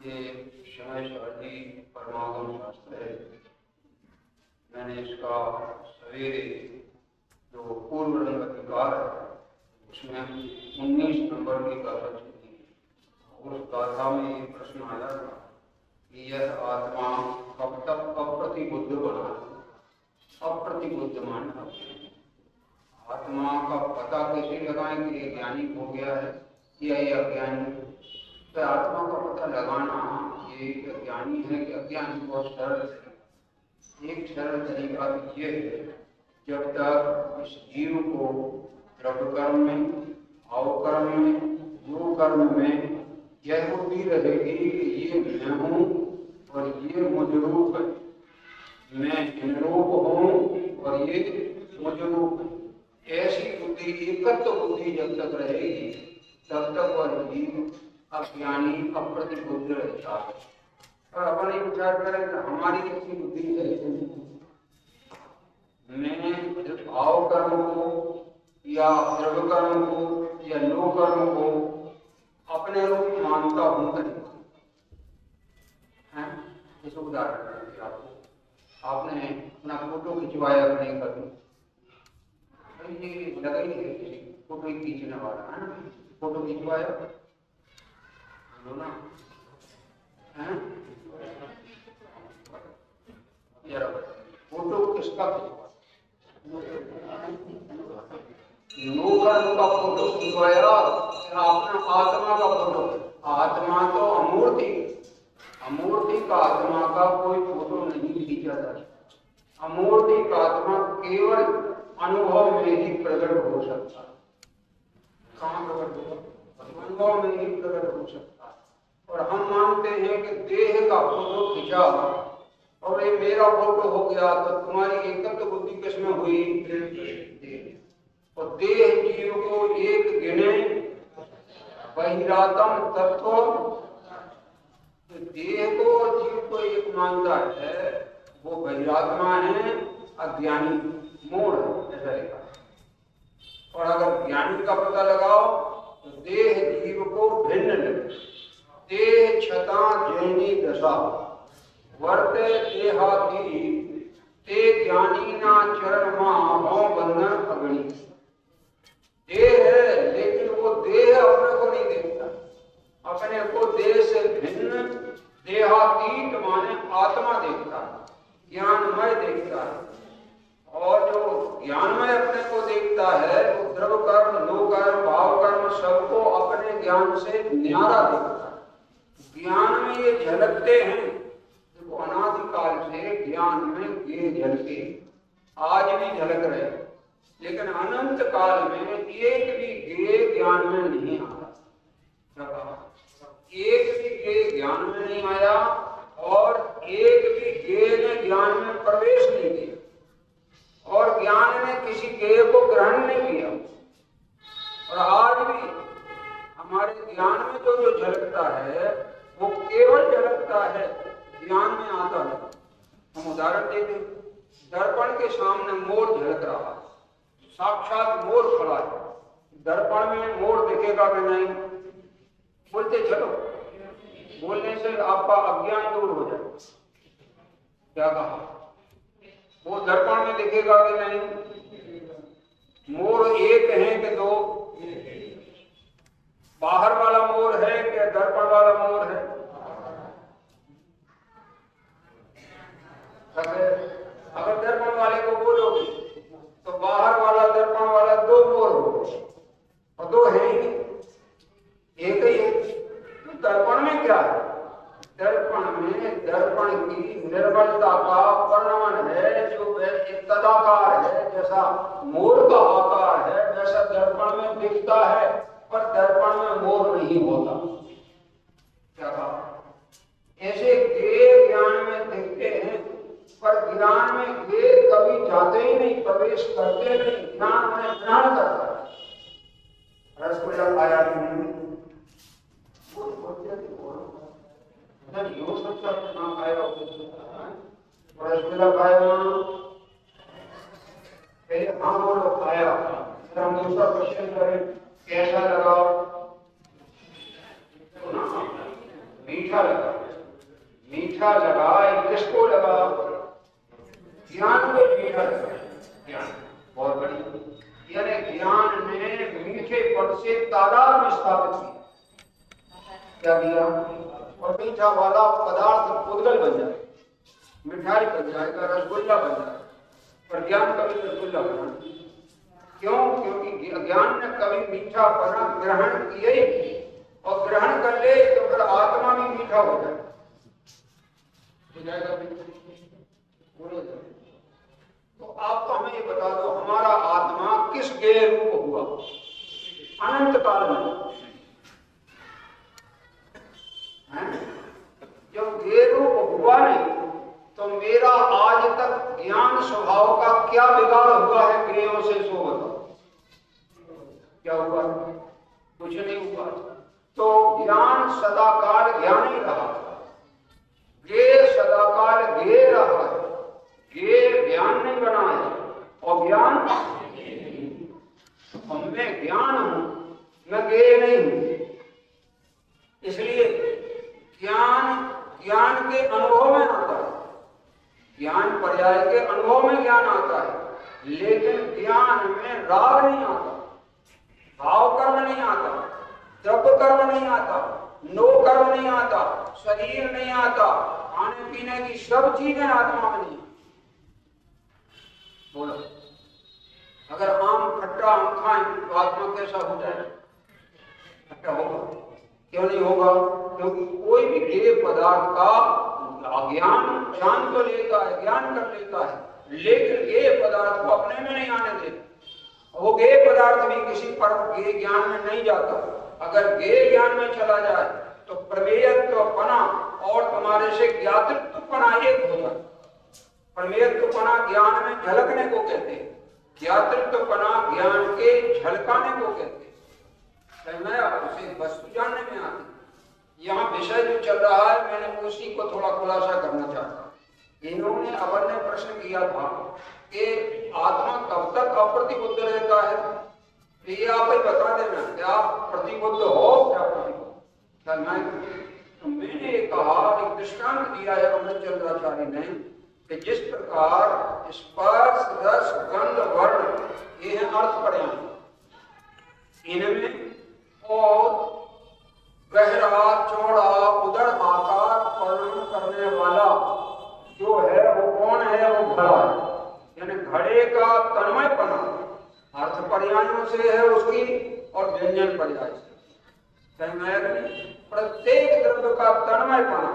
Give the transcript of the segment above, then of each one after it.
ये शमय शादी परमागम शास्त्र है। मैंने इसका सवेरे जो पूर्व रंग अधिकार है उसमें 19 नंबर की गाथा चली। उस गाथा में ये प्रश्न आया था कि यह आत्मा कब तक अप्रतिबुद्ध बना है। अप्रतिबुद्ध माना आत्मा का पता कैसे लगाएं कि ये ज्ञानी हो गया है या ये अज्ञानी। तो आत्मा का पता लगाना ये ज्ञानी है कि अज्ञानी बहुत सरल है। एक सरल तरीका ये है, जब तक इस जीव को द्रव्य कर्म में, भाव कर्म में, योग कर्म में यह बुद्धि रहेगी कि ये मैं हूँ और ये मुझ रूप है, मैं इनरूप हूँ और ये मुझ रूप है, ऐसी बुद्धि एकत्व बुद्धि जब तक रहेगी तब तक वह जीव अज्ञानी अप्रतिबुद्ध रहता है। और अपन ये विचार करें कि हमारी कैसी बुद्धि है, मैं भाव कर्म को या द्रव्य कर्म को या लोक कर्म को अपने रूप मानता हूं कि नहीं। इस उदाहरण आपको आपने अपना फोटो खिंचवाया नहीं कर ये लगा ही है किसी फोटो खींचने वाला है ना, फोटो खिंचवाया ना है यार, फोटो किसका लोकर्म का फोटो खिंचवाया, आपने आत्मा का फोटो। आत्मा तो अमूर्ति, अमूर्ति का आत्मा का कोई फोटो नहीं खींचा जाता। अमूर्ति का आत्मा केवल अनुभव में ही प्रकट हो सकता है। कहाँ प्रकट होगा? अनुभव में ही प्रकट हो सकता है। और हम मानते हैं कि देह का फोटो खींचा और ये मेरा फोटो हो गया, तो तुम्हारी एकत्व बुद्धि किसमें हुई? और देह जीव को एक गिने बहिरातम तत्व, देह को और जीव को एक मानता है, वो बहिरात्मा है, अज्ञानी मूढ़ ऐसा लिखा। और अगर ज्ञानी का पता लगाओ तो देह जीव को भिन्न लगे। देह छता जैनी दशा वर्ते देहाती ते ज्ञानी ना चरण हो बंधन अग्नि। देह है लेकिन वो देह अपने को नहीं देखता, अपने को देह से भिन्न देहातीत माने आत्मा देखता है, ज्ञानमय देखता है। और जो ज्ञानमय अपने को देखता है वो द्रव्य कर्म, लोक कर्म, भाव कर्म सबको अपने ज्ञान से न्यारा देखता है। ज्ञान में ये झलकते हैं, देखो अनादिकाल से ज्ञान में ये झलके आज भी झलक रहे, लेकिन अनंत काल में एक भी गे ज्ञान में नहीं आया। एक भी गे ज्ञान में नहीं आया और एक भी गे ने ज्ञान में प्रवेश नहीं किया और ज्ञान ने किसी गे को ग्रहण नहीं किया। और आज भी हमारे ज्ञान में जो झलकता है वो केवल झलकता है, ज्ञान में आता है। हम उदाहरण देते, दर्पण के सामने मोर झलक रहा है, साक्षात मोर खड़ा है, दर्पण में मोर दिखेगा कि नहीं? बोलते चलो, बोलने से आपका अज्ञान दूर हो जाए। क्या कहा? वो दर्पण में दिखेगा कि नहीं? मोर एक है कि दो? बाहर वाला मोर है कि दर्पण वाला मोर है? अगर दर्पण वाले को बोलोगे तो बाहर वाला दर्पण वाला दो मोर हो, और दो है ही नहीं, एक ही है। तो दर्पण में क्या है? दर्पण में दर्पण की निर्बलता का वर्णन है, जो एक तदाकार है, जैसा मोर का आकार है वैसा दर्पण में दिखता है, पर दर्पण में मोर नहीं होता। क्या कहा? ऐसे गे ज्ञान में दिखते हैं पर ज्ञान में गे कभी जाते ही नहीं, प्रवेश करते नहीं, ज्ञान में ग्रहण करता है। रसगुल्ला खाया नहीं, रसगुल्ला खाया, हाँ बोलो खाया। हम दूसरा क्वेश्चन करें, कैसा लगा? मीठा लगा। मीठा लगा, किसको लगा? ज्ञान को मीठा लगा। ज्ञान बहुत बड़ी, यानी ज्ञान ने मीठे पद से तादाद में स्थापित किया। क्या किया? और मीठा वाला पदार्थ पुद्गल बन जाए, मिठाई बन जाएगा, रसगुल्ला बन जाएगा। पर ज्ञान कभी रसगुल्ला बना, क्यों? क्योंकि ज्ञान ने कभी मीठा पना ग्रहण किया ही नहीं, और ग्रहण कर ले तो फिर आत्मा भी मीठा हो जाएगा। तो आप तो हमें ये बता दो, हमारा आत्मा किस गेय रूप हुआ अनंत काल में? जब गेय रूप हुआ नहीं तो मेरा आज तक ज्ञान स्वभाव का क्या बिगाड़ हुआ है गेयों से? सो बताओ, क्या हुआ? कुछ नहीं हुआ। तो ज्ञान सदाकाल ज्ञान ही रहा, गेय सदाकाल गेय रहा है। गेय ज्ञान नहीं बना है, और ज्ञान मैं ज्ञान हूं, मैं गेय नहीं हूं। इसलिए ज्ञान के अनुभव में आता है, ज्ञान पर्याय के अनुभव में ज्ञान आता है, लेकिन ज्ञान में राग नहीं आता, भाव कर्म नहीं आता, द्रव्य कर्म नहीं आता, नो कर्म नहीं आता, शरीर नहीं आता, खाने पीने की सब चीजें आत्मा में नहीं। बोलो, अगर आम खट्टा हम खाएं तो आत्मा कैसा हो जाए? खट्टा होगा? क्यों नहीं होगा? क्योंकि कोई भी गेय पदार्थ का अज्ञान जान तो लेता है, ज्ञान कर लेता है, लेकिन गेय पदार्थ को अपने में नहीं आने देता। वो गेय पदार्थ भी किसी पर गेय ज्ञान में नहीं जाता। अगर गेय ज्ञान में चला जाए तो प्रमेयत्वपना और तुम्हारे से ज्ञातृत्वपना एक हो जाए। प्रमेयत्वपना ज्ञान में झलकने को कहते हैं, ज्ञातृत्वपना ज्ञान के झलकाने को कहते हैं। उसे वस्तु जानने में आती। यहाँ विषय जो चल रहा है, मैंने उसी को थोड़ा खुलासा करना चाहता। इन्होंने अपन ने प्रश्न किया था कि आत्मा कब तक अप्रतिबुद्ध रहता है? तो ये आप ही बता देना, क्या आप प्रतिबुद्ध हो? क्या प्रतिबुद्ध? मैंने कहा, एक दृष्टांत दिया है अमृतचंद्राचार्य ने कि जिस प्रकार स्पर्श रस गंध वर्ण ये है अर्थ पर्याय, इनमें और गहरा चौड़ा उदर आकार वर्णन करने वाला जो है वो कौन है? वो घड़ा है। यानी घड़े का तन्मयपना अर्थ पर्यायों से है उसकी, और व्यंजन पर्याय से। प्रत्येक द्रव्य का तन्मयपना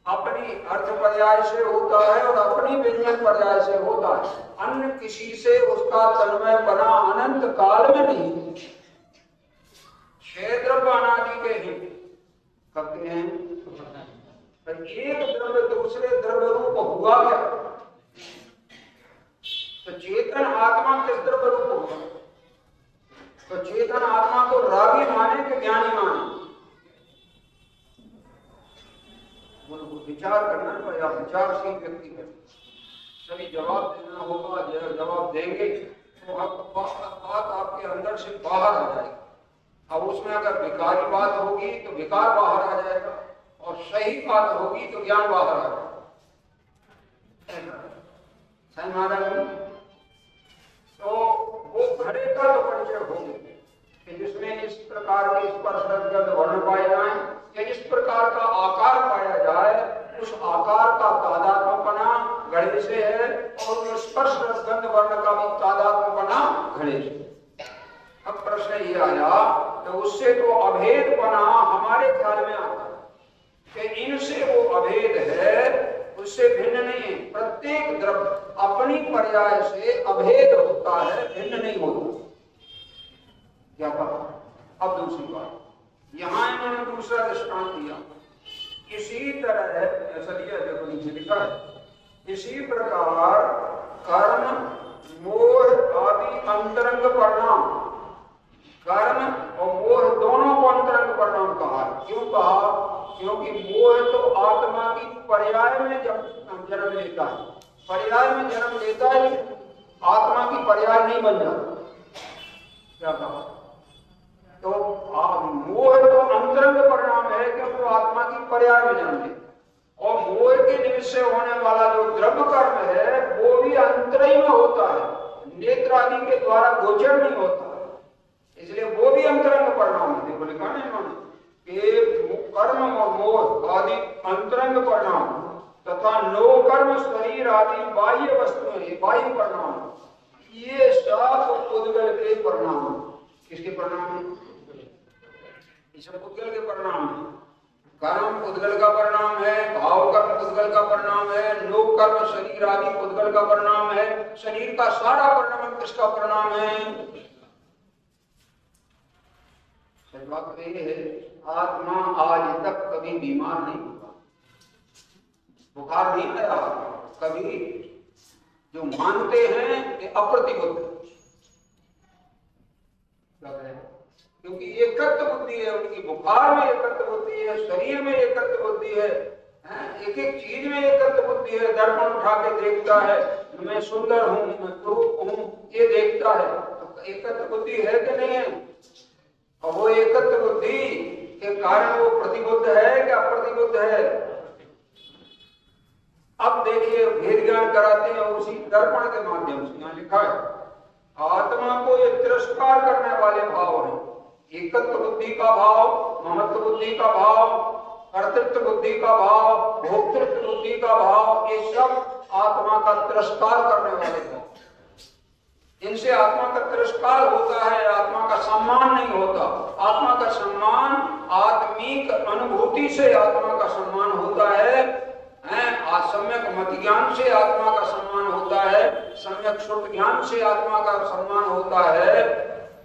अपनी अर्थ पर्याय से होता है और अपनी व्यंजन पर्याय से होता है। अन्य किसी से उसका तन्मयपना अनंत काल में नहीं। छह द्रव्य अनादि के ही कहते हैं, एक द्रव्य दूसरे द्रव्य रूप हुआ क्या? तो चेतन आत्मा किस द्रव्य रूप होगा? तो चेतन आत्मा को रागी माने कि ज्ञानी माने? विचार करना पड़ेगा, विचारशील व्यक्ति है। सभी जवाब देना होगा, जवाब देंगे तो बात आपके अंदर से बाहर आ जाएगी। अब उसमें अगर विकारी बात होगी तो विकार बाहर आ जाएगा, और सही बात होगी तो ज्ञान बाहर आ जाएगा। सही महाराज। तो वो घड़े का तो परिचय हो गया कि जिसमें इस प्रकार के स्पर्श रस वर्ण पाए जाए, या इस प्रकार का आकार पाया जाए, उस आकार का तादात्म्यपना घड़े से है, और स्पर्श रस गंध वर्ण का भी तादात्म्यपना घड़े से। अब प्रश्न ये आया तो उससे तो अभेदपना हमारे ख्याल में आता है कि इनसे वो अभेद है, उससे भिन्न नहीं है। प्रत्येक द्रव्य अपनी पर्याय से अभेद होता है, भिन्न नहीं होता। क्या कहा? अब दूसरी बात, यहां इन्होंने दूसरा दृष्टांत दिया। इसी तरह है, ऐसा दिया देखो नीचे लिखा है, इसी प्रकार कर्म मोह आदि अंतरंग परिणाम, कर्म और मोह दोनों को अंतरंग परिणाम कहा। क्यों कहा? क्योंकि मोह तो आत्मा की पर्याय में जन्म लेता है, पर्याय में जन्म लेता है, आत्मा की पर्याय नहीं बन जाता। क्या कहा? तो मोह तो अंतरंग परिणाम है, क्योंकि वो आत्मा की पर्याय में जन्म लेता, और मोह के दृष्टि से होने वाला जो द्रव्य कर्म है वो भी अंतरही में होता है, नेत्र आदि के द्वारा गोचर नहीं होता, इसलिए वो भी अंतरंग परिणाम है। देखो लिखा नहीं इन्होंने कि कर्म और मोह आदि अंतरंग परिणाम तथा नो कर्म शरीर आदि बाह्य वस्तुएं बाह्य परिणाम, ये सब उद्गल के परिणाम है। किसके परिणाम है? ये सब उद्गल के परिणाम है। कर्म उद्गल का परिणाम है, भाव कर्म उद्गल का परिणाम है, नो कर्म शरीर आदि उद्गल का परिणाम है। शरीर का सारा परिणाम किसका परिणाम है? सच बात तो ये है, आत्मा आज तक कभी बीमार नहीं हुआ, बुखार नहीं आया कभी। जो मानते हैं ये अप्रतिबुद्ध, क्योंकि एकत्व बुद्धि है उनकी, बुखार में एकत्व बुद्धि है, शरीर में एकत्व बुद्धि है, एक एक चीज में एकत्व बुद्धि है। दर्पण उठा के देखता है, मैं सुंदर हूं, मैं कुरूप हूं, ये देखता है, तो एकत्व बुद्धि है कि नहीं है? और वो एकत्व बुद्धि के कारण वो प्रतिबुद्ध है कि अप्रतिबुद्ध है? अब देखिए भेद ज्ञान कराते हैं उसी दर्पण के माध्यम से। यहाँ लिखा है आत्मा को ये तिरस्कार करने वाले भाव हैं, एकत्व बुद्धि का भाव, ममत्व बुद्धि का भाव, कर्तृत्व बुद्धि का भाव, भोक्तृत्व बुद्धि का भाव, ये सब आत्मा का तिरस्कार करने वाले भाव। इनसे आत्मा का तिरस्कार होता है, आत्मा का सम्मान नहीं होता। आत्मा का सम्मान आत्मिक अनुभूति से आत्मा का सम्मान होता है, सम्यक मत ज्ञान से आत्मा का सम्मान होता है, सम्यक श्रुत ज्ञान से आत्मा का सम्मान होता है।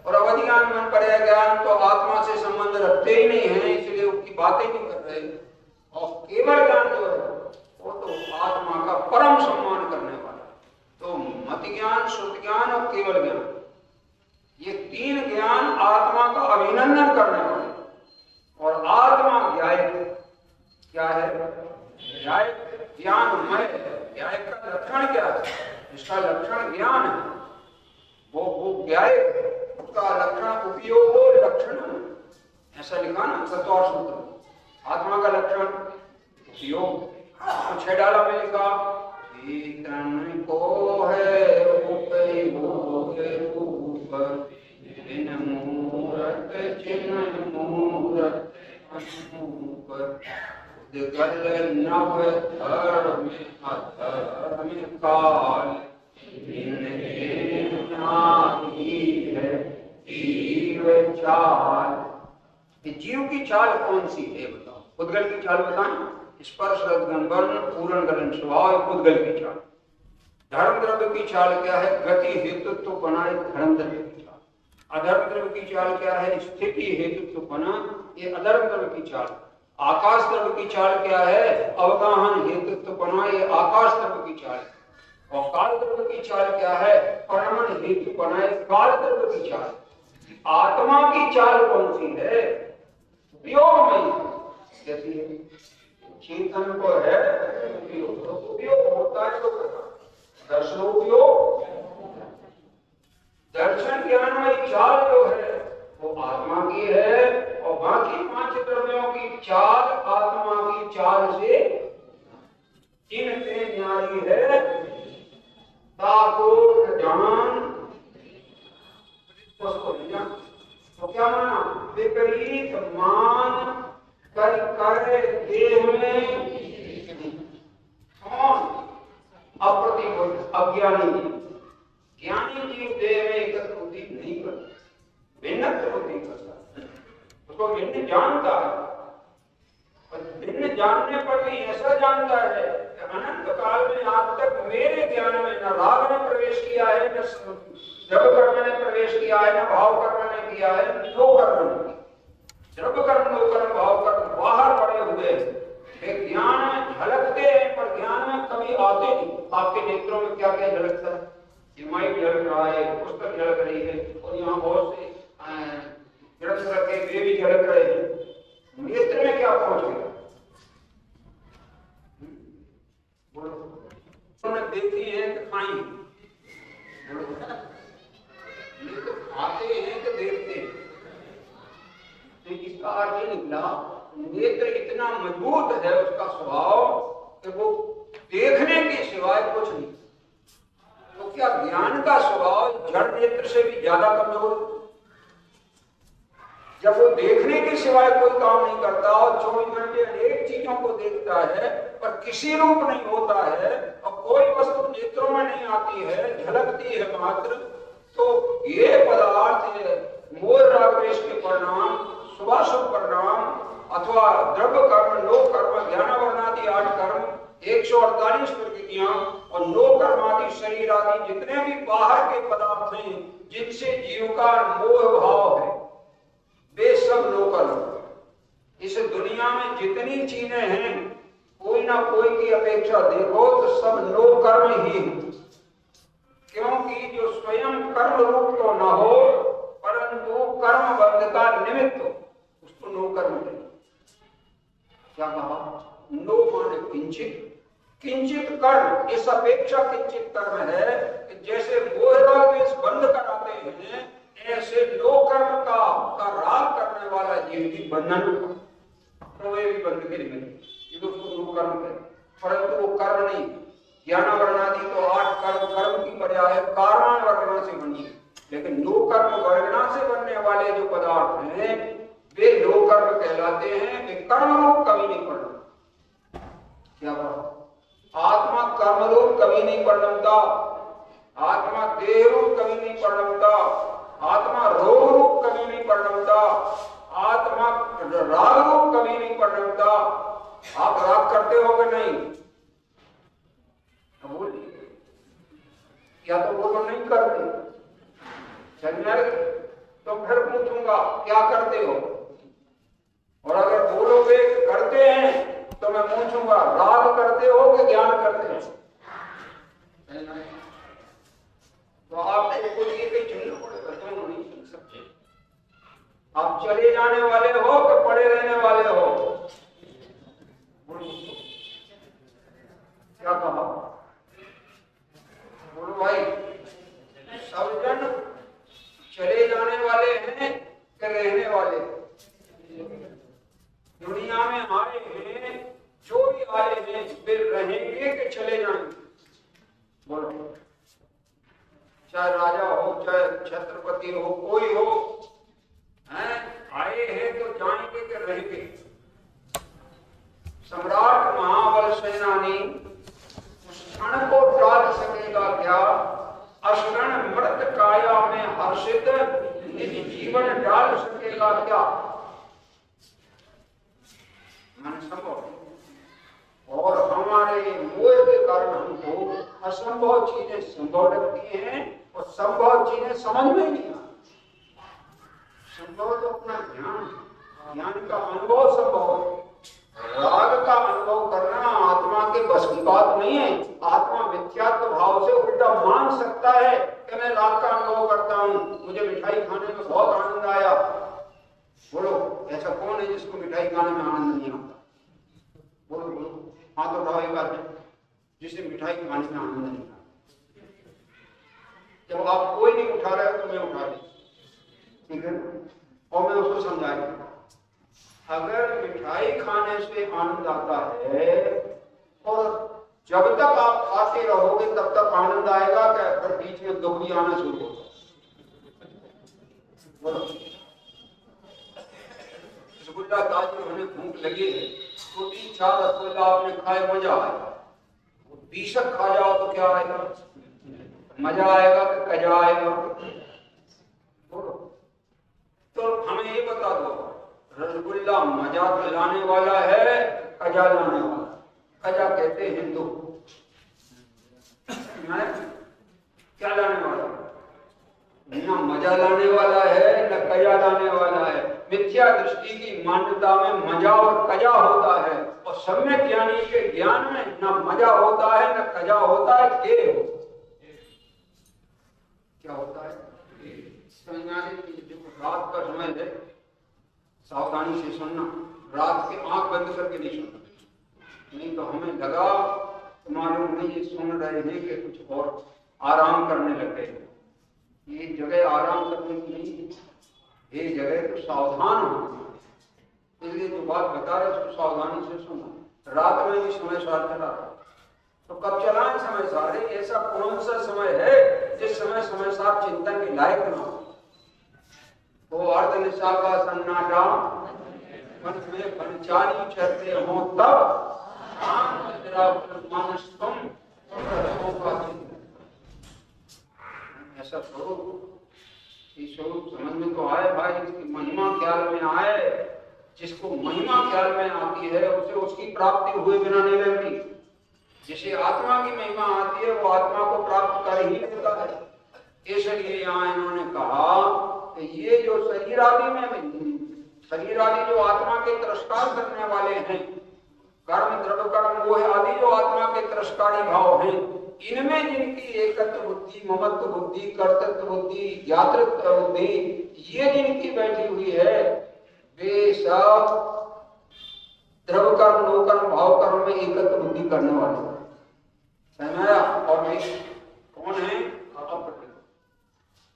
और अवधि ज्ञान मन पर्याय ज्ञान तो आत्मा से संबंध रखते ही नहीं है, इसलिए उसकी बातें नहीं कर रहे। और केवल ज्ञान जो है वो तो आत्मा का परम सम्मान करने वाला। तो मत ज्ञान, श्रुत ज्ञान और केवल ज्ञान, ये तीन ज्ञान आत्मा का अभिनंदन करने वाले। और आत्मा व्यायक क्या है? व्यायक ज्ञानमय। व्यायक का लक्षण क्या है? इसका लक्षण ज्ञान है, वो व्यायक, उसका लक्षण उपयोग हो लक्षण, ऐसा लिखा ना सत्वार सूत्र। आत्मा का लक्षण उपयोग, तो 6 डाला में लिखा चेतन को है उपयोग रूप बिन मूरत चिन्ह मूरत अनूप उद्गल नव धर्म अधर्म काल जीव की चाल कौन सी है बताओ? उद्गल की चाल बताएं। स्पर्श रसगन वर्ण पूर्ण गलन स्वभाव, उद्गल की चाल। धर्म द्रव्य की चाल क्या है? गति हेतुत्व बनाए धर्म द्रव्य की चाल। अधर्म द्रव्य की चाल क्या है? स्थिति हेतुत्व बना, ये अधर्म द्रव्य की चाल। आकाश द्रव्य की चाल क्या है? अवगाहन हेतुत्व बना, ये आकाश द्रव्य की चाल। और काल द्रव्य की चाल क्या है? परमण हेतु बनाए काल द्रव्य की चाल। आत्मा की चाल कौन सी है? उपयोग में कैसी है? चेतन को है उपयोग, तो उपयोग होता है तो दर्शन उपयोग। दर्शन ज्ञान में चाल जो है वो आत्मा की है, और बाकी 5 द्रव्यों की चाल आत्मा की चाल से इनसे न्यारी है। ताको जान तो क्या माना? विपरीत मान कर देह में कौन? अप्रतिबुद्ध अज्ञानी। ज्ञानी जीव देह में एकत्र बुद्धि नहीं करता, भिन्न बुद्धि करता, उसको भिन्न जानता है। और भिन्न जानने पर भी ऐसा जानता है कि अनंत काल में आज तक मेरे ज्ञान में न राग ने प्रवेश किया है, न द्रव्य कर्म ने प्रवेश किया है, न भाव कर्म ने किया है, न नो कर्म ने किया। द्रव्य कर्म, नो कर्म, भाव कर्म बाहर पड़े हुए हैं, ज्ञान में झलकते हैं पर ज्ञान में कभी आते नहीं। आपके नेत्रों में क्या क्या झलकता है? ये माइक झलक रहा है, पुस्तक झलक रही है, और यहाँ बहुत से ग्रंथ रखे वे भी झलक रहे हैं। नेत्र में क्या पहुंच गया? उन्होंने देखी है कि खाई, तो खाते हैं कि देखते हैं। तो इसका अर्थ ये निकला, नेत्र इतना मजबूत है उसका स्वभाव कि वो देखने के सिवाय कुछ नहीं। तो क्या ज्ञान का स्वभाव जड़ नेत्र से भी ज्यादा कमजोर? जब वो देखने के सिवाय कोई काम नहीं करता और 24 घंटे अनेक चीजों को देखता है पर किसी रूप नहीं होता है और कोई वस्तु नेत्रों में नहीं आती है, झलकती है मात्र, तो ये पदार्थ मोह राग द्वेष के परिणाम, शुभाशुभ परिणाम अथवा द्रव्य कर्म, नो कर्म, ज्ञान वर्णादि 8 कर्म, 148 प्रकृतियां और नो कर्मादि शरीर आदि जितने भी बाहर के पदार्थ हैं जिनसे जीव का मोह भाव है, वे सब नो कर्म। इस दुनिया में जितनी चीजें हैं कोई ना कोई की अपेक्षा देखो तो सब नो कर्म ही है। क्योंकि जो स्वयं कर्म रूप तो न हो परंतु कर्म बंध का निमित्त हो, उसको नो कर्म करें। क्या कहा? नो माने किंचित, किंचित कर्म, इस अपेक्षा किंचित कर्म है कि जैसे मोह राग द्वेष बंद कराते हैं ऐसे नो कर्म का राग करने वाला जीव भी बंधन तो वे भी बंध के निमित्त, ये उसको नो कर्म करें। परंतु वो कर्म नहीं, ज्ञान वर्णादि तो 8 कर्म, कर्म की पर्याय कारण वर्णना से बनी है, लेकिन नो कर्म वर्णना से बनने वाले जो पदार्थ हैं वे नो कर्म कहलाते हैं, वे कर्म रूप कभी नहीं परिणमता। क्या बात? आत्मा कर्म रूप कभी नहीं परिणमता, आत्मा देह रूप कभी नहीं परिणमता, आत्मा रोग रूप कभी नहीं परिणमता, आत्मा राग रूप कभी नहीं परिणमता। आप राग करते हो कि नहीं? बोलिए, या तो बोलो नहीं करते, तो फिर पूछूंगा क्या करते हो, और अगर बोलोगे करते हैं तो मैं पूछूंगा राग करते हो कि ज्ञान करते हो? तो आपको कुछ ये कहीं चुनना पड़ेगा, दोनों नहीं चुन सकते। आप चले जाने वाले हो कि पड़े रहने वाले हो? क्या कहा? बोलो भाई, सब जन चले जाने वाले हैं कि रहने वाले? दुनिया में आए हैं, जो भी आए हैं वे रहेंगे कि चले जाएंगे? बोलो। चाहे राजा हो, चाहे छत्रपति हो, कोई हो, हैं? आए हैं तो जाएंगे कि रहेंगे? सम्राट महाबल सेनानी उस क्षण को टाल सकेगा क्या? अशरण मृत काया में हर्षित निज जीवन डाल सकेगा क्या? मन संभव। और हमारे मोह के कारण हमको असंभव चीजें संभव लगती हैं और संभव चीजें समझ में नहीं आती। संभव तो अपना ज्ञान, ज्ञान का अनुभव संभव है। राग का अनुभव करना आत्मा के बस की बात नहीं है। आत्मा मिथ्यात्व भाव से उल्टा मान सकता है कि मैं राग का अनुभव करता हूँ, मुझे मिठाई खाने में बहुत आनंद आया। बोलो, ऐसा कौन है जिसको मिठाई खाने में आनंद नहीं आता? बोलो बोलो, हाँ तो उठाओ एक बात है जिसे मिठाई खाने में आनंद नहीं आता। जब आप कोई नहीं उठा रहे हो तो मैं उठा ली, ठीक है, और मैं उसको समझाऊंगा। अगर मिठाई खाने से आनंद आता है और जब तक आप खाते रहोगे तब तक आनंद आएगा क्या? फिर बीच में दुख भी आना शुरू होगा। बोलो, रसगुल्ला ताज में हमें भूख लगी है तो 3-4 रसगुल्ला आपने खाए, मजा आएगा। 20 खा जाओ तो क्या आएगा? मजा आएगा कि कजा आएगा? बोलो। तो हमें ये बता दो, रसगुल्ला मजा लाने वाला है, कजा लाने वाला? कजा कहते हैं हिंदू, क्या लाने वाला? न मजा लाने वाला है न कजा लाने वाला है। मिथ्या दृष्टि की मान्यता में मजा और कजा होता है और सम्यक ज्ञानी के ज्ञान में न मजा होता है न कजा होता है, के क्या होता है? रात का समय है, सावधानी से सुनना, रात के आंख बंद करके नहीं सुनना, नहीं तो हमें लगा मालूम नहीं ये सुन रहे हैं कि कुछ और आराम करने लग गए। ये जगह आराम करने की नहीं है, ये जगह तो सावधान होना। इसलिए जो बात बता रहे उसको सावधानी से सुनो। रात में भी समय साथ चला रहा, तो कब चलाएं समय सारे? ऐसा कौन सा समय है जिस समय समय सार चिंतन के लायक ना हो? वो अर्ध निशा का सन्नाटा मन में पंचाली चलते हो तब मानस तुम ऐसा स्वरूप, ये स्वरूप समझ में तो आए भाई, इसकी महिमा ख्याल में आए। जिसको महिमा ख्याल में आती है उसे उसकी प्राप्ति हुए बिना नहीं रहती। जिसे आत्मा की महिमा आती है वो आत्मा को प्राप्त कर ही लेता है। इसलिए यहाँ इन्होंने कहा कि ये जो शरीर आदि में, शरीर आदि जो आत्मा के तिरस्कार करने वाले हैं, कर्म द्रव्य कर्म मोह आदि जो आत्मा के तिरस्कारी भाव हैं, इनमें जिनकी एकत्व बुद्धि, ममत्व बुद्धि, कर्तृत्व बुद्धि, ज्ञातृत्व बुद्धि ये जिनकी बैठी हुई है, वे सब द्रव्य कर्म मोह कर्म भाव कर्म में एकत्व बुद्धि करने वाले समझाया। और वे कौन है?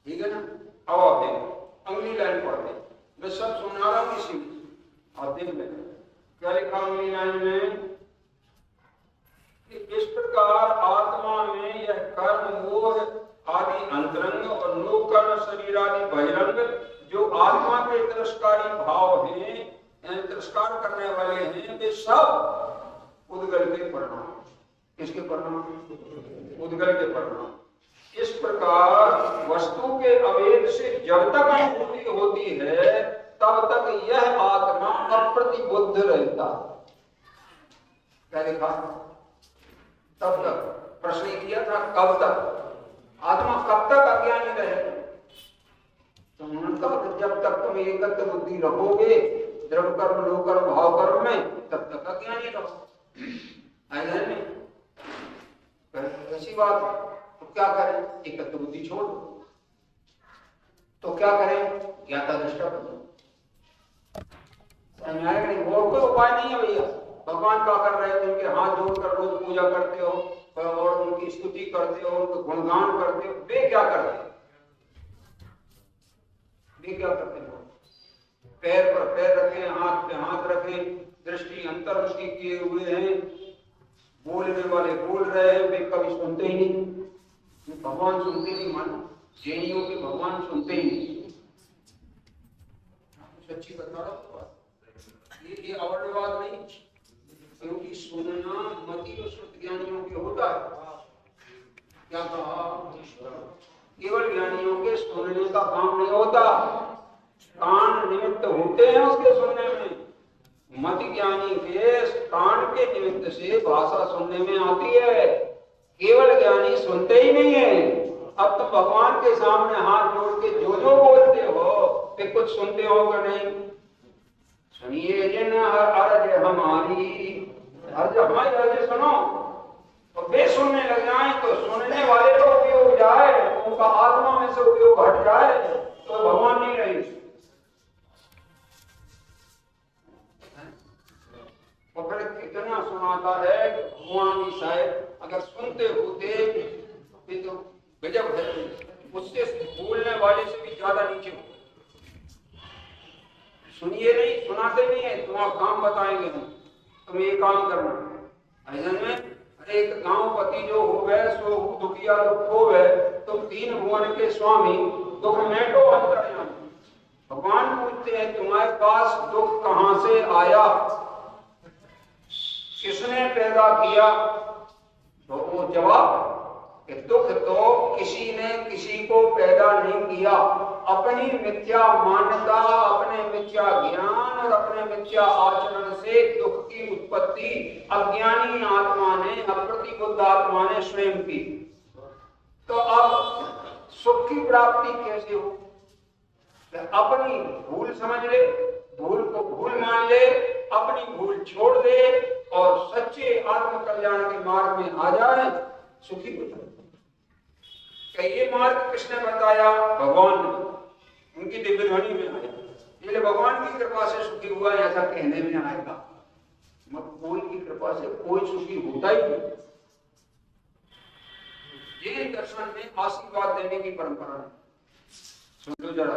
ठीक है ना? अब आप देखो अगली लाइन पढ़ते, मैं सब सुना रहा हूं इसी में, आप देख लेना क्या लिखा अगली लाइन में कि इस प्रकार आत्मा में यह कर्म मोह आदि अंतरंग और लोक कर्म शरीर आदि बहिरंग जो आत्मा के तिरस्कारी भाव हैं, तिरस्कार करने वाले हैं, वे सब उद्गल के परिणाम। किसके परिणाम? उद्गल के परिणाम। इस प्रकार वस्तु के अवेद से जब तक अनुभूति होती है तब तक यह आत्मा अप्रतिबुद्ध रहता है। क्या लिखा? तब तक प्रश्न किया था, कब तक आत्मा कब तक अज्ञानी रहेगा? तो उन्होंने कहा जब तक तुम एकत्व बुद्धि रखोगे द्रव्य कर्म लोक कर्म भाव कर्म में, तब तक अज्ञानी रहो। ऐसी बात है। तो क्या करें? एकत्व बुद्धि छोड़ दो। तो क्या करें? ज्ञाता दृष्टा करो। नहीं, और कोई उपाय नहीं है भैया। भगवान क्या कर रहे हैं? उनके हाथ जोड़कर रोज पूजा करते हो और उनकी स्तुति करते हो, उनका गुणगान करते हो। वे क्या करते हैं? वे क्या करते हो? पैर पर पैर रखे, हाथ पे हाथ रखे, दृष्टि अंतर्मुखी किए हुए हैं, बोलने वाले बोल रहे हैं, वे कभी सुनते ही नहीं। भगवान सुनते नहीं, मानो जैनियों के भगवान सुनते ही नहीं। सच्ची बता रहा हूं, ये अवर्ण नहीं, क्योंकि सुनना मति और श्रुत ज्ञानियों के होता है। क्या कहा? केवल ज्ञानियों के सुनने का काम नहीं होता, कान निमित्त होते हैं उसके सुनने में। मति ज्ञानी के कान के निमित्त से भाषा सुनने में आती है, केवल ज्ञानी सुनते ही नहीं है। अब तो भगवान के सामने हाथ जोड़ के जो जो बोलते हो फिर कुछ सुनते हो कि नहीं? सुनिए जिन अर्ज हमारी, अर्ज हमारी अर्ज सुनो। और वे सुनने लग जाए तो सुनने वाले का उपयोग जाए, उनका आत्मा में से उपयोग हट जाए तो भगवान नहीं रहेंगे। और फिर कितना सुनाता है भगवान की शायद अगर सुनते होते तो गजब है, उससे बोलने वाले से भी ज्यादा नीचे हो। सुनिए नहीं, सुनाते नहीं है, तुम्हारा काम बताएंगे हम, तुम ये काम करना। ऐसा में एक गांव पति जो हो गए सो दुखिया दुख हो गए, तुम तीन भुवन के स्वामी दुख मेटो अंतर्यामी। भगवान पूछते हैं तुम्हारे पास दुख कहां से आया, किसने पैदा किया? तो वो जवाब कि दुख तो किसी ने किसी को पैदा नहीं किया, अपनी मिथ्या मान्यता, अपने मिथ्या ज्ञान और अपने मिथ्या आचरण से दुख की उत्पत्ति अज्ञानी आत्मा ने, अप्रतिबुद्ध आत्मा ने स्वयं की। तो अब सुख की प्राप्ति कैसे हो? अपनी भूल समझ ले, भूल को भूल मान ले, अपनी भूल छोड़ दे और सच्चे आत्म कल्याण के मार्ग में आ जाए, सुखी हो जाए। ये मार्ग किसने बताया? भगवान ने, उनकी दिव्य ध्वनि में आया। इसलिए भगवान की कृपा से सुखी हुआ ऐसा कहने में आएगा, कोई की कृपा से कोई सुखी होता ही नहीं। ये दर्शन में आशीर्वाद देने की परंपरा है। सुन लो जरा,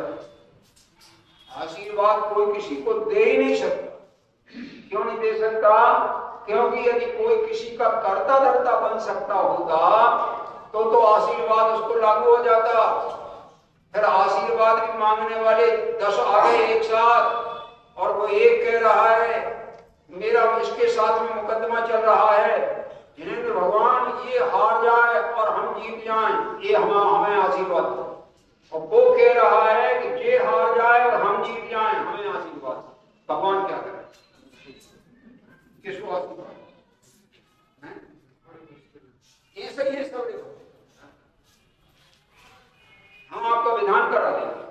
आशीर्वाद कोई किसी को दे ही नहीं सकता। क्यों नहीं दे सकता? क्योंकि यदि कोई किसी का कर्ता धर्ता बन सकता होता तो आशीर्वाद उसको लागू हो जाता। फिर आशीर्वाद भी मांगने वाले 10 आ गए एक साथ, और वो एक कह रहा है मेरा इसके साथ में मुकदमा चल रहा है, जिनेंद्र भगवान ये हार जाए और हम जीत जाएं, ये हमें आशीर्वाद दो। और वो कह रहा है कि ये हार जाए और हम जीत जाएं, हमें आशीर्वाद। भगवान क्या करे, किसको आशीर्वाद? ये सही है सब। हम आपका विधान करा देंगे,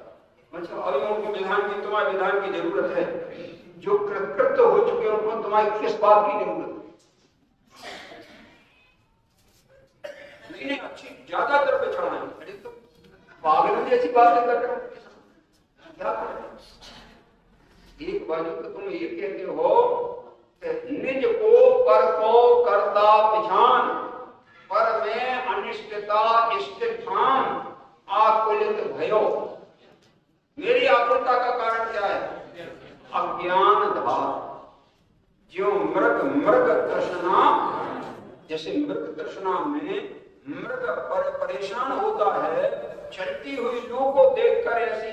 मतलब अभी उनको विधान की, तुम्हारे विधान की जरूरत है। जो कृत्य हो चुके हैं उनको तुम्हारी किस बात की जरूरत है? नहीं, अच्छी ज्यादातर पे चढ़ाएंगे। अरे तो पागल जैसी बातें कर रहे हो, क्या करें? एक बाजू तो तुम ये कहते हो निज को कर को करता पिछान, पर में अनिष्टता स्थितान आकुलित भयो। मेरी आकुलता का कारण क्या है? अज्ञान धार। जो मृग तृष्णा, जैसे मृग तृष्णा में मृग परेशान होता है, चलती हुई लू को देखकर, ऐसी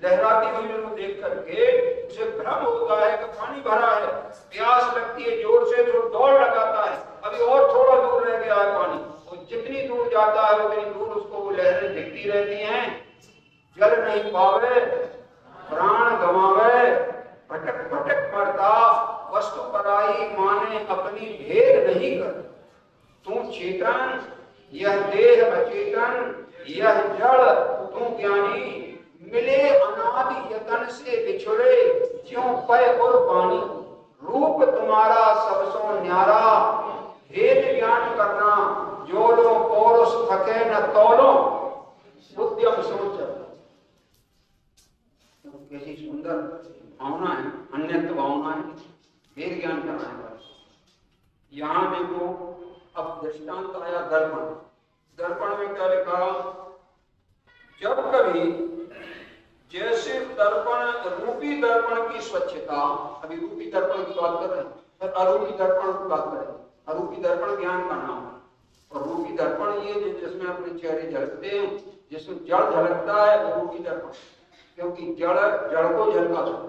लहराती हुई लू देख करके उसे भ्रम होता है कि पानी भरा है, प्यास लगती है जोर से, तो दौड़ लगाता है, अभी और थोड़ा दूर रह गया है पानी। वो जितनी दूर जाता है उतनी दूर उसको वो लहरें दिखती रहती हैं। जल नहीं पावे प्राण गवावे, भटक भटक मरता वस्तु पराई माने अपनी भेद नहीं कर। तू चेतन यह देह अचेतन, यह जड़ तू ज्ञानी, मिले अनादि यतन से बिछुड़े ज्यों पय और पानी। रूप तुम्हारा सबसो न्यारा, भेद ज्ञान करना जो लो पौरुष थके न तौलो, उद्यम सोच। कैसी सुंदर भावना है, अन्यत्व भावना है, भेद ज्ञान करना है। यहां देखो, अब दृष्टांत आया दर्पण। दर्पण में क्या लिखा? जब कभी जैसे दर्पण, रूपी दर्पण की स्वच्छता, अभी रूपी दर्पण की बात कर रहे हैं, फिर अरूपी दर्पण की बात करें। अरूपी दर्पण ज्ञान का नाम है, और रूपी दर्पण ये जिसमें अपने चेहरे झलकते हैं, जिसमें जड़ झलकता है वो रूपी दर्पण। क्योंकि जड़ को झलका सकता,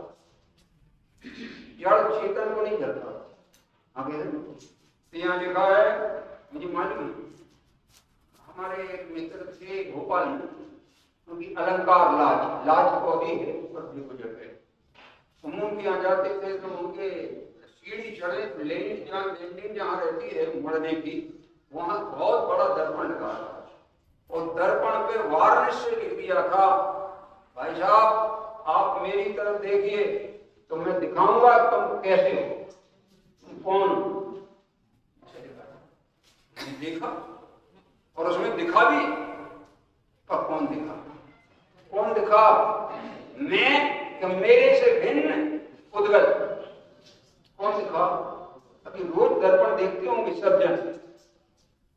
जड़ चेतन को नहीं झलका। आगे तो यहाँ लिखा है, मुझे मालूम है, हमारे एक मित्र थे भोपाल में, उनकी अलंकार लाज को अभी है, गुजर गए। हम उनके यहाँ जाते थे तो उनके सीढ़ी चढ़े, लैंडिंग जहाँ रहती है मुड़ने की, वहां बहुत बड़ा दर्पण लगा था, और दर्पण पे वार्निश से लिख दिया था, भाई साहब आप मेरी तरफ देखिए तो मैं दिखाऊंगा तुम कैसे हो, तुम कौन। देखा, और उसमें दिखा भी, पर कौन दिखा? कौन दिखा? मैं कि मेरे से भिन्न उद्गत? कौन दिखा? अभी रोज दर्पण देखते होंगे सब जन,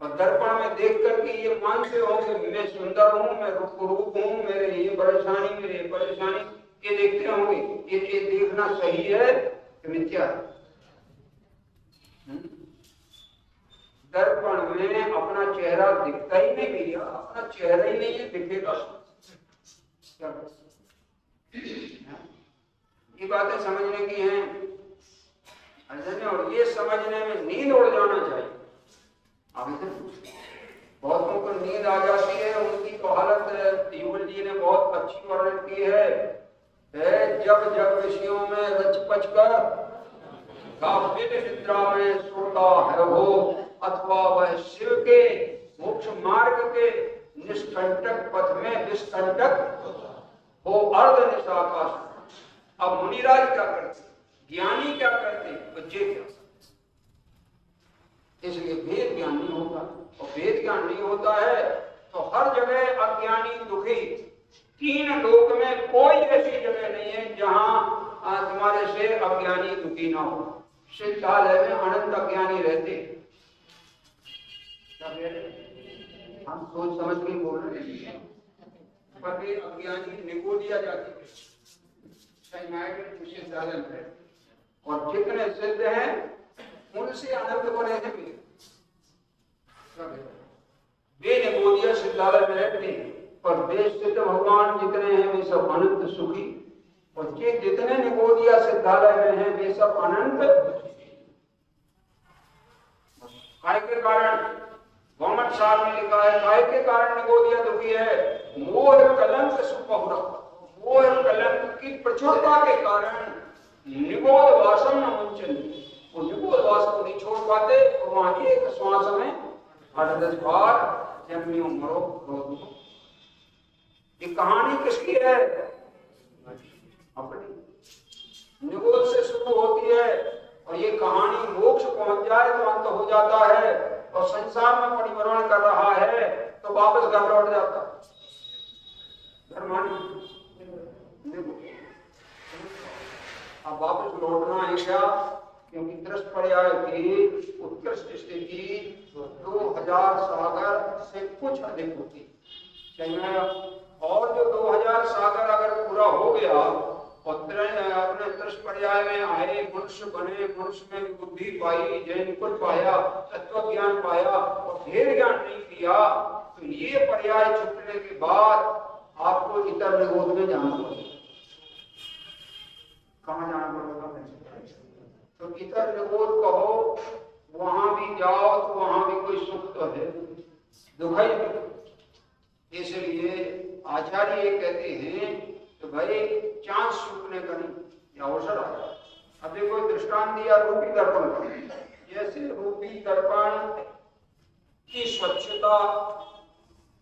और दर्पण में देख करके ये मानते होंगे मैं सुंदर हूं, मैं रूप हूं, मेरे ये परेशानी, मेरे ये परेशानी, ये देखते होंगे। ये देखना सही है कि मिथ्या है? दर्पण में अपना चेहरा दिखता ही नहीं भैया, अपना चेहरा ही नहीं है, दिखेगा क्या? ये बातें समझने की हैं अर्जन, और ये समझने में नींद उड़ जाना चाहिए। अभी बहुतों को नींद आ जाती है, उनकी तो हालत युगल जी ने बहुत अच्छी वर्णन की है। जब जब विषयों में रच पच कर गाफिल निद्रा में सोता है वो, अथवा वह शिव के मोक्ष मार्ग के निष्कंटक पथ में विस्कंटक हो अर्ध निशा का। अब मुनिराज क्या करते, ज्ञानी क्या करते, बच्चे क्या? इसलिए भेद ज्ञान नहीं होता, और भेद ज्ञान नहीं होता है तो हर जगह अज्ञानी दुखी। तीन लोक में कोई ऐसी जगह नहीं है जहां तुम्हारे से अज्ञानी दुखी ना हो। शिक्षालय में अनंत अज्ञानी रहते, हम सोच समझ के बोल रहे हैं, पर वे अज्ञानी निगोदिया जाति के, और जितने सिद्ध हैं उनसे अनंत बने हैं वे निगोदिया सिद्धालय में रहते हैं, पर वे सिद्ध भगवान जितने हैं वे सब अनंत सुखी, और ये जितने निगोदिया सिद्धालय में हैं वे सब अनंत काय के कारण। गौमत सार में लिखा है काय के कारण निगोदिया दुखी है, मोह कलंक सुपहुरा, मोह कलंक की प्रचुरता के कारण निगोद वासम न मुंचन, वो निगोद वास को नहीं छोड़ पाते, और वहां एक श्वास में 8-10 बार जन्मियों मरो रो। ये कहानी किसकी है? अपनी। निगोद से शुरू होती है और ये कहानी मोक्ष पहुंच जाए तो अंत हो जाता है, और संसार में परिवर्तन कर रहा है तो वापस घर लौट जाता है। अब वापस लौटना है क्या? क्योंकि दृष्ट पर्याय की उत्कृष्ट स्थिति 2000 सागर से कुछ अधिक होती है, और जो 2000 सागर अगर पूरा हो गया और अपने दृष्ट पर्याय में आए, मनुष्य बने, मनुष्य में भी बुद्धि पाई, जैन कुल पाया, तत्व ज्ञान पाया और ढेर ज्ञान नहीं किया, तो ये पर्याय छूटने के बाद आपको इतर निगोद में जाना पड़ेगा। कहाँ जाना पड़ेगा? तो इतर निगोद कहो, वहां भी जाओ तो वहां भी कोई सुख तो है, दुखाई। इसलिए आचार्य ये कहते हैं तो भाई चांस छूटने का नहीं अवसर आया। अब देखो दृष्टांत दिया रूपी दर्पण का, जैसे रूपी दर्पण की स्वच्छता,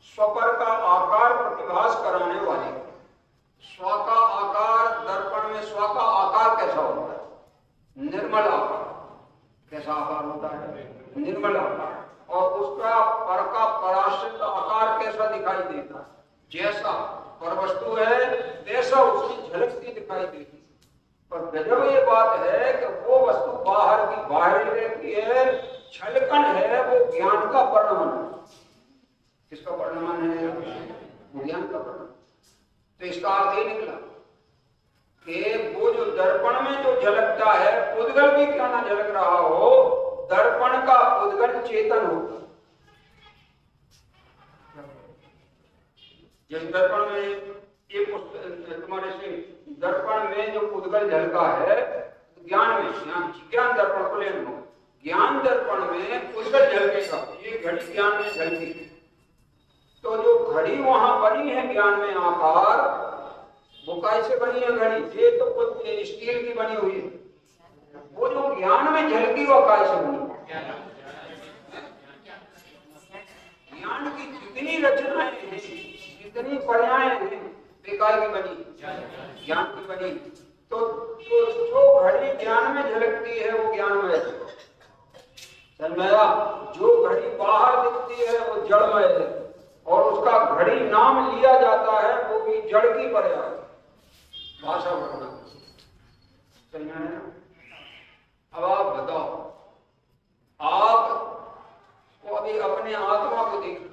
स्वर का आकार प्रतिभास कराने वाली, स्व का आकार, दर्पण में स्व का आकार कैसा होता है? निर्मल आकार। कैसा आकार होता है? निर्मल आकार। और उसका पर का पराश्रित आकार कैसा दिखाई देता है? जैसा पर वस्तु है वैसा उसकी झलकती दिखाई देती है। पर गजब ये बात है कि वो वस्तु बाहर की बाहर ही रहती है, छलकन है वो ज्ञान का परिणाम है। किसका परिणाम है? वो ज्ञान का परिणाम। तो इसका अर्थ ये निकला कि वो जो दर्पण में जो झलकता है, उद्गल भी क्या ना झलक रहा हो, दर्पण का उद्गल चेतन होता है। जिस दर्पण में ये तुम्हारे से दर्पण में जो उद्गल झलका है, ज्ञान में, ज्ञान दर्पण को लेना हो, ज्ञान दर्पण में उद्गल झलकेगा, ये घड़ी ज्ञान में झलकी। तो जो घड़ी वहां बनी है ज्ञान में आकार, वो कैसे बनी है घड़ी? ये तो कुछ स्टील की बनी हुई है। वो जो ज्ञान में झलकी वो कैसे बनी? ज्ञान की जितनी रचनाएं हैं, जितनी पर्याय हैं, बेकार की बनी, ज्ञान की बनी। तो जो घड़ी ज्ञान में झलकती है वो ज्ञान में है, समझा? जो घड़ी बाहर दिखती है वो जड़मय है, और उसका घड़ी नाम लिया जाता है वो भी जड़ की पर्याय, भाषा वर्णन। सही है ना? अब आप बताओ, आप को अभी अपने आत्मा को देखो,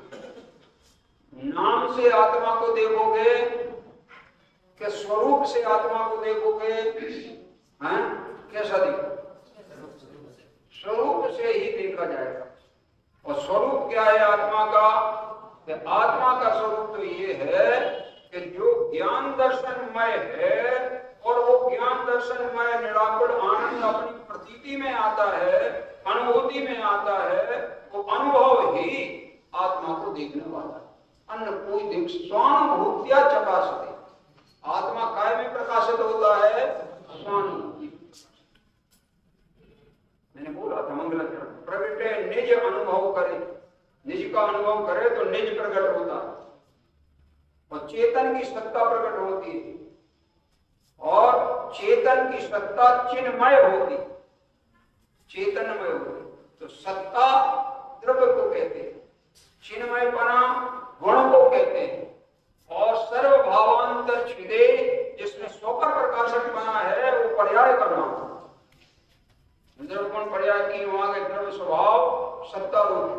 नाम से आत्मा को देखोगे कि स्वरूप से आत्मा को देखोगे? हैं? कैसा देखो? स्वरूप से ही देखा जाएगा। और स्वरूप क्या है आत्मा का? कि आत्मा का स्वरूप तो ये है कि जो ज्ञान दर्शनमय है, और वो ज्ञान दर्शनमय निराकुल आनंद अपनी प्रतीति में आता है, अनुभूति में आता है, वो अनुभव ही आत्मा को देखने वाला है। अन्य कोई देख स्वानुभूत्या चकाशते। आत्मा काय में प्रकाशित होता है? स्वानुभूति। मैंने बोला था मंगलाचरण, प्रगटे निज अनुभव करे, निज का अनुभव करे तो निज प्रकट होता है, और चेतन की सत्ता प्रकट होती है, और चेतन की सत्ता चिन्मय होती, चेतनमय होती। तो सत्ता द्रव्य को कहते हैं, चिन्मयपना गुण को कहते हैं, और सर्वभावांतर छिदे जिसमें स्वपर प्रकाशक बना है वो पर्याय का नाम है। द्रव्य पर्याय की वहां के द्रव्य स्वभाव सत्ता रूप,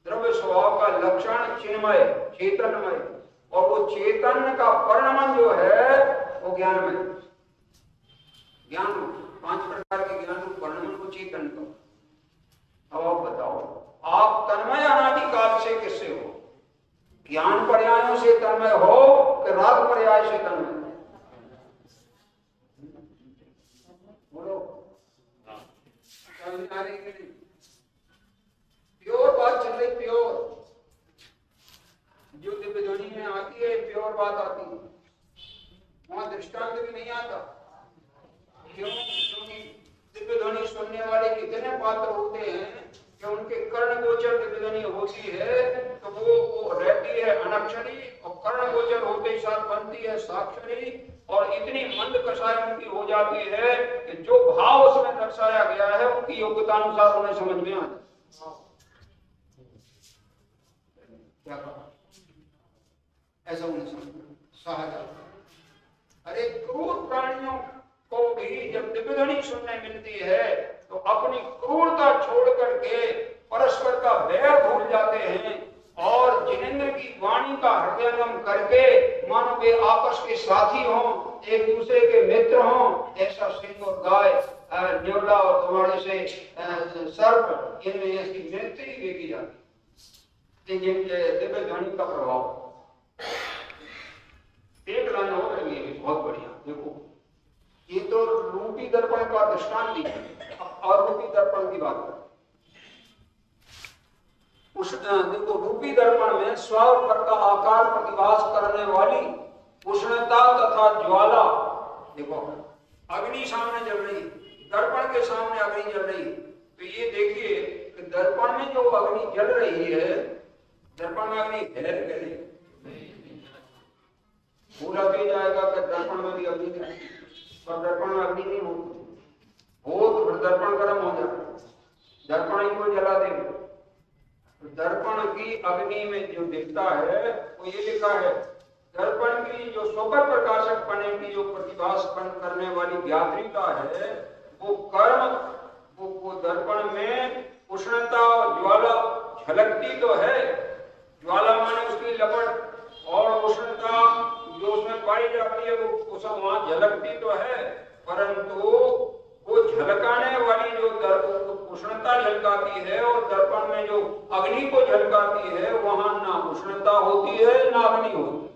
द्रव्य स्वभाव का लक्षण चिन्मय चेतनमय, और वो चेतन का परिणाम जो है वो ज्ञान में, ज्ञान रूप, 5 प्रकार के ज्ञान रूप परिणाम को चेतन को। आप तन्मय अनादिकाल से किससे हो? ज्ञान पर्यायों से तन्मय हो कि राग पर्याय से तन्मय? बोलो, समझ आ रही कि नहीं? प्योर बात चल रही, प्योर जो दिव्य ध्वनि में आती है, प्योर बात आती है। वहां दृष्टांत भी नहीं आता। क्यों? क्योंकि दिव्य ध्वनि सुनने वाले कितने पात्र होते हैं कि उनके कर्ण गोचर दिव्य ध्वनि होती है तो वो रहती है अनक्षरी, और कर्ण गोचर होते ही साथ बनती है साक्षरी, और इतनी मंद कषाय उनकी हो जाती है कि जो भाव उसमें दर्शाया गया है उनकी योग्यता अनुसार उन्हें समझ में आता। क्या कहा? ऐसा उन्हें समझ सहायता। अरे क्रूर प्राणियों को भी जब दिव्य ध्वनि सुनने मिलती है तो अपनी क्रूरता छोड़ करके परस्पर का बैर भूल जाते हैं, और जिनेंद्र की वाणी का हृदयंगम करके मानो वे आपस के साथी हों, एक दूसरे के मित्र हों। ऐसा सिंह और गाय, न्योला और तुम्हारे से सर्प, इनमें ऐसी मैत्री देखी जाती है दिव्य ध्वनि का प्रभाव। एक लाइन और लगी है बहुत बढ़िया, देखो ये तो रूपी दर्पण का दृष्टांत दी, और रूपी दर्पण की बात करें। देखो रूपी दर्पण में स्व पर का आकार प्रतिभास करने वाली उष्णता तथा ज्वाला। देखो अग्नि सामने जल रही, दर्पण के सामने अग्नि जल रही, तो ये देखिए कि दर्पण में जो अग्नि जल रही है, दर्पण में अग्नि है कि नहीं? पूरा भी जाएगा कि दर्पण में भी अग्नि है, पर दर्पण में अग्नि नहीं होती, हो तो फिर दर्पण गर्म हो जाए, दर्पण ही को जला देगा। तो दर्पण की अग्नि में जो दिखता है वो ये लिखा है, दर्पण की जो स्वपर प्रकाशक पने की जो प्रतिभासपन करने वाली ज्ञात्रिका है वो कर्म, वो दर्पण में उष्णता और ज्वाला झलकती तो है। ज्वाला माने उसकी लपट, और उष्णता जो उसमें पाई जाती है वो सब वहां झलकती तो है, परंतु वो झलकाने वाली जो उष्णता झलकाती है और दर्पण में जो अग्नि को झलकाती है वहां ना उष्णता होती है ना अग्नि होती है।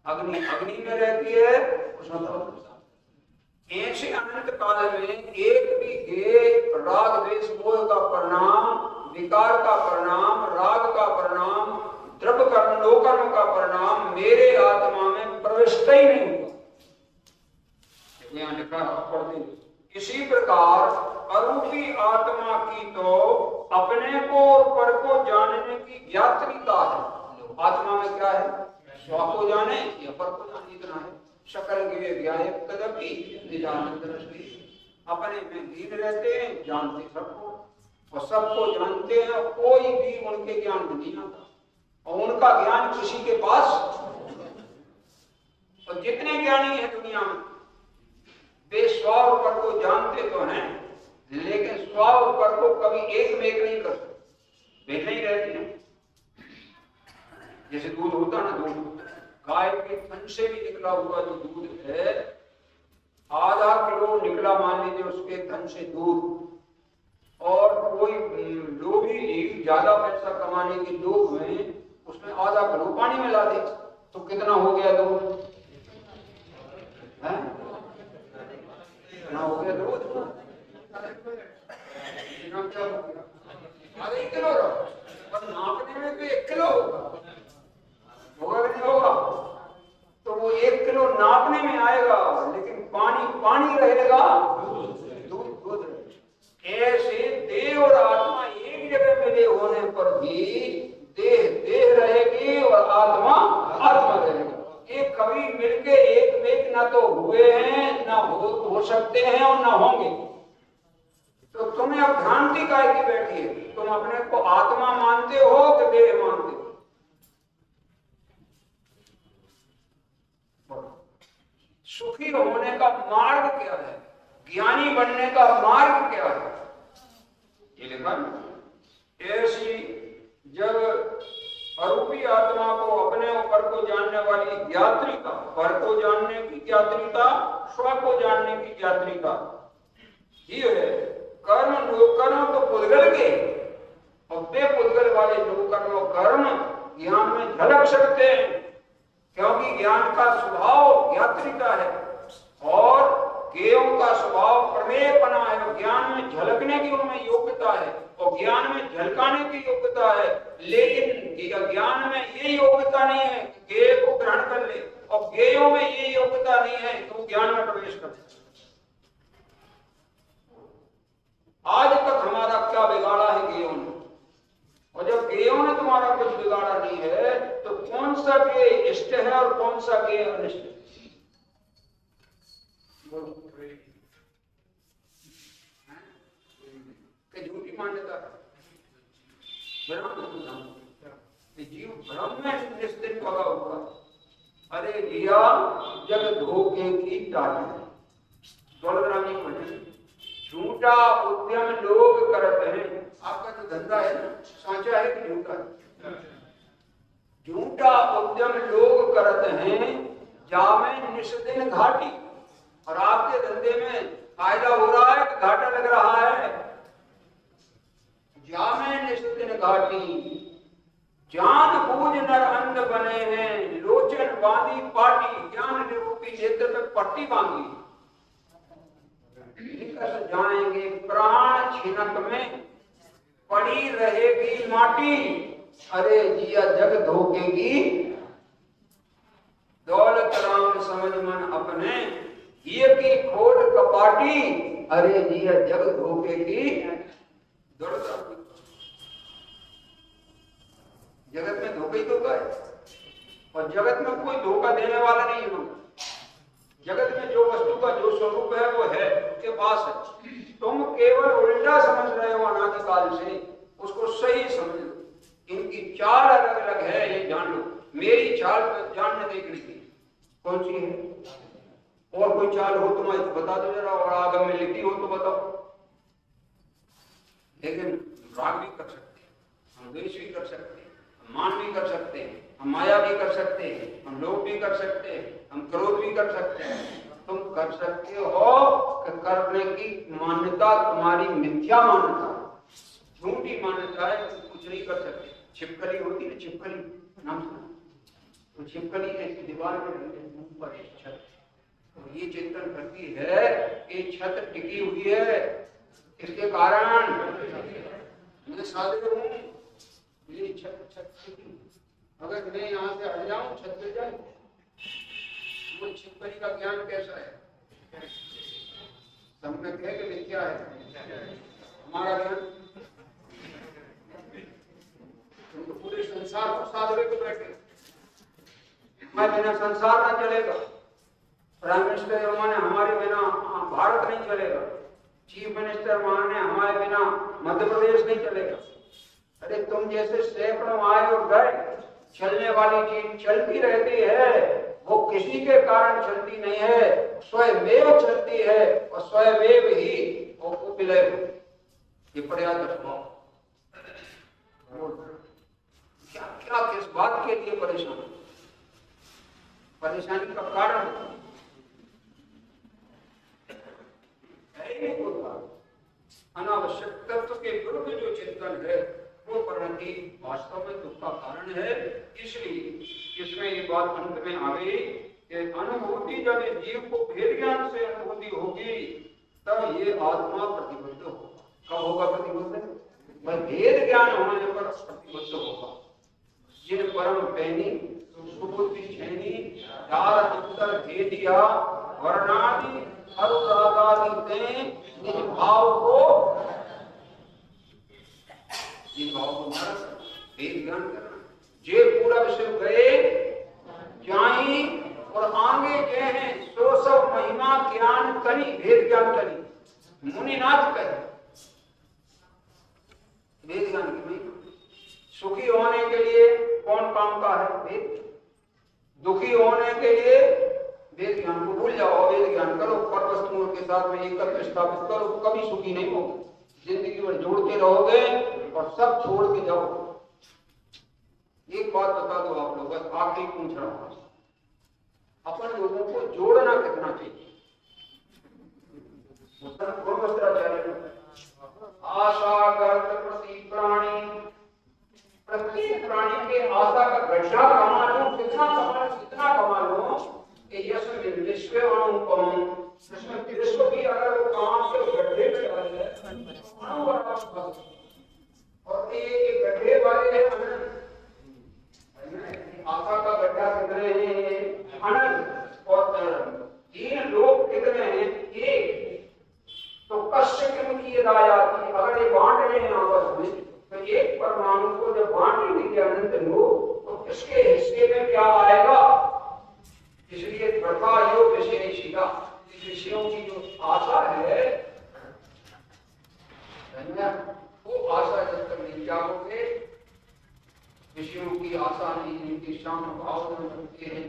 अग्नि में रहती है, उष्णता होती है। ऐसे अनंत काल में एक भी राग द्वेष मोह का परिणाम, विकार का परिणाम, राग का परिणाम, द्रव्य कर्म लोकर्म का परिणाम मेरे आत्मा में प्रविष्ट ही नहीं हुआ। यहाँ लिखा पढ़ते। इसी प्रकार अरूपी आत्मा की तो अपने को और पर को जानने की ज्ञात्रिता है। आत्मा में क्या है? स्व को जाने या पर को जाने, इतना है। शकल के ज्ञाय तदपि निजानंद रश्मि, अपने में लीन रहते हैं, जानते सबको, और सबको जानते हैं, कोई भी उनके ज्ञान में नहीं आता, और उनका ज्ञान किसी के पास। और जितने ज्ञानी है दुनिया में वे स्व और पर को जानते तो हैं, लेकिन स्व और पर को कभी एक में एक नहीं कर सकते, वे नहीं रहते हैं। जैसे दूध होता ना, दूध गाय के थन से भी निकला हुआ जो दूध है, आधा किलो निकला मान लीजिए उसके थन से दूध, और कोई लोभी ज्यादा पैसा कमाने के लोभ में उसमें आधा किलो पानी मिला दे तो कितना हो गया दूध? कितना हो गया दूध? आधा किलो, और नापने में तो 1 किलो होगा कि नहीं होगा? तो वो 1 किलो नापने में आएगा, लेकिन पानी पानी रहेगा, दूध दूध रहेगा। ऐसे देह और आत्मा एक जगह मिले होने पर भी देह देह रहेगी और आत्मा आत्मा रहेगा। ये कभी मिलके एक में एक ना तो हुए हैं, ना हो सकते हैं, और ना होंगे। तो तुम्हें अब भ्रांति काय की बैठी है? तुम अपने को आत्मा मानते हो कि देह मानते हो? सुखी होने का मार्ग क्या है? ज्ञानी बनने का मार्ग क्या है? ये लिखा ना। ऐसी जब अरूपी आत्मा को अपने ऊपर को जानने वाली ज्ञात्रिका, पर को जानने की ज्ञात्रिका, स्व को जानने की ज्ञात्रिका, ये है कर्म कर्म तो पुद्गल के, और बेपुद्गल वाले जो कर्म ज्ञान में झलक सकते हैं, क्योंकि ज्ञान का स्वभाव यात्री का है और ज्ञेयों का स्वभाव प्रमेयपना है। ज्ञान में झलकने की उनमें योग्यता है और ज्ञान में झलकाने की योग्यता है, लेकिन ज्ञान में ये योग्यता नहीं है कि ज्ञेय को ग्रहण कर ले और ज्ञेयों में ये योग्यता नहीं है कि वो ज्ञान में प्रवेश कर ले। आज तक हमारा क्या बिगाड़ा है ज्ञेयों ने, और जब ज्ञेयों ने तुम्हारा कुछ बिगाड़ा नहीं है तो कौन सा ज्ञेय इष्ट है और कौन सा ज्ञेय अनिष्ट है? झूठी मान्यता जीव भ्रम में निश्चित पगा हुआ। अरे जिया जग धोखे की टाटी, दौलतराम जी भजन, झूठा उद्यम लोग करते हैं। आपका तो धंधा है ना, साचा है कि झूठा है? झूठा उद्यम लोग करते हैं जामे निष्दिन घाटी, और आपके धंधे में फायदा हो रहा है कि घाटा लग रहा है? जामे निष्दिन घाटी, जान बूझ नर अंध बने हैं, लोचन बांधी पाटी, ज्ञान निरूपी नेत्र पे पट्टी बांधी, निकल जाएंगे प्राण छिनक में, पड़ी रहेगी माटी। अरे जिया जग धोखेगी, दौलत राम समझ मन अपने, ये की खोट कपाटी। अरे जिया जग धोखेगी, दौलत जगत में धोखा ही धोखा है, और जगत में कोई धोखा देने वाला नहीं है। जगत में जो वस्तु का जो स्वरूप है वो है, उसके पास है। तुम केवल उल्टा समझ रहे हो अनादिकाल से, उसको सही समझ लो। इनकी चाल अलग अलग है, ये जान लो। मेरी चाल जानने देखने की कौन सी है? और कोई चाल हो तो मैं बता दो जरा, और आगम में लिखी हो तो बताओ। लेकिन राग भी कर सकते हैं, हम द्वेष भी कर सकते हैं, हम मान भी कर सकते हैं, हम माया भी कर सकते हैं, हम लोभ भी कर सकते हैं, हम क्रोध भी कर सकते हैं। तुम कर सकते हो कि करने की मान्यता तुम्हारी मिथ्या मान्यता, झूठी मान्यता है, तुम कुछ नहीं कर सकते। छिपकली होती है, छिपकली नाम सुना? तो छिपकली ऐसी दीवार में ऊपर छत, तो ये चिंतन करती है कि छत टिकी हुई है, इसके कारण मैं साधु हूं, ये छत टिकी। अगर मैं यहाँ से हट जाऊं छत गिर जाए। वो छिपकली का ज्ञान कैसा है? सबने कहे कि मिथ्या है। हमारा ज्ञान तो पूरे संसार को साध लेके बैठे, मैं बिना संसार ना चलेगा। प्राइम मिनिस्टर माने हमारे बिना भारत नहीं चलेगा, चीफ मिनिस्टर माने हमारे बिना मध्य प्रदेश नहीं चलेगा। अरे तुम जैसे सैकड़ों आए और गए, चलने वाली चीज चलती रहती है, वो किसी के कारण चलती नहीं है, स्वयमेव चलती है और स्वयमेव ही वो विलय हो। ये पर्याप्त स्वभाव। क्या क्या किस बात के लिए परेशान? परेशानी का कारण है ही नहीं होता। अनावश्यक तत्व के विरुद्ध जो चिंतन है वो परिणति वास्तव में दुख का कारण है। इसलिए इसमें ये बात अंत में आ गई कि अनुभूति जब इस जीव को भेद ज्ञान से अनुभूति होगी तब ये आत्मा प्रतिबद्ध होगा। कब होगा प्रतिबद्ध? भाई भेद ज्ञान होने पर प्रतिबद्ध होगा। जिन परम पैनी सुबुद्धि छेनी चार अंतर भेदिया वर्णादि अनुरागादि ते निज भाव को भेद ज्ञान करना। जे पूरा विषय गए जाई और आगे जे हैं सो सब महिमा ज्ञान करी, भेद ज्ञान करी। मुनिनाथ कहे भेद ज्ञान की महिमा। सुखी होने के लिए कौन काम का है? वेद। दुखी होने के लिए वेद ज्ञान को भूल जाओ, वेद ज्ञान करो, पर वस्तुओं के साथ में एकत्र स्थापित करो, कभी सुखी नहीं होगे। जिंदगी भर जोड़ते रहोगे और सब छोड़ के जाओ। एक बात बता दो आप लोग, बस आखिरी पूछ रहा हूं, अपन लोगों को जोड़ना कितना चाहिए? आशा गर्त प्रति प्राणी कश्य किम की दायाती, अगर ये बांट रहे हैं आपस में, तो एक परमाणु को जब बांट देंगे अनंत लोग, तो इसके हिस्से में क्या आएगा? इसलिए प्रथा योग विशेषिका, विषयों की जो आशा है वो आशा जब तक नहीं जाओगे, विषयों की आशा नहीं, जिनकी शाम भाव में रखते हैं,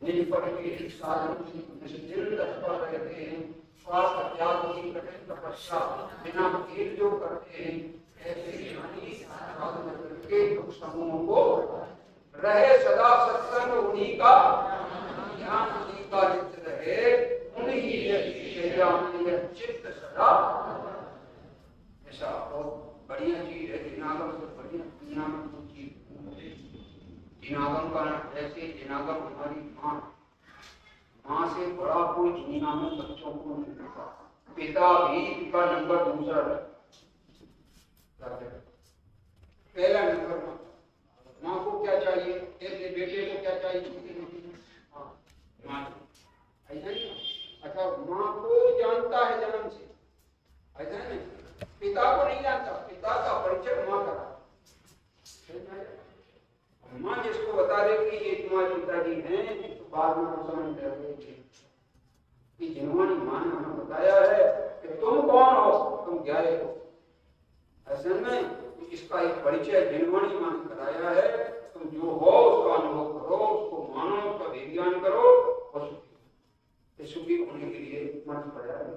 निष्फल के साधन की दिल तत्पर रहते हैं, स्वास्थ्य त्याग की कठिन तपस्या बिना खेल जो करते हैं, ऐसे ज्ञानी साधन करके दुख समूहों को रहे सदा सत्संग उन्हीं का ध्यान, उन्हीं का चित्त रहे, उन्हीं चित्त सदा। ऐसा बहुत बढ़िया चीज है जिनागम से बढ़िया दुनिया में कोई चीज। जिनागम का ऐसे जिनागम हमारी माँ से बड़ा कोई दुनिया में बच्चों को नहीं होता। पिता भी का नंबर दूसरा है, पहला नंबर माँ को क्या चाहिए, ऐसे बेटे को क्या चाहिए, माँ ऐसा नहीं। अच्छा, माँ को जानता है जन्म से, ऐसा नहीं, पिता को नहीं जानता, पिता का परिचय माँ करा। माँ जिसको बता दे कि ये तुम्हारे पिताजी हैं, तो बाद में समझ जाएंगे कि जिन्होंने माँ ने हमें बताया है कि तुम कौन हो, तुम ग्यारह हो। ऐसे में इसका एक परिचय जिन्होंने माँ ने कराया है, तुम जो हो उसका अनुभव करो, उसको मानो, उसका विज्ञान करो और सुखी होने के लिए मन पड़ा है।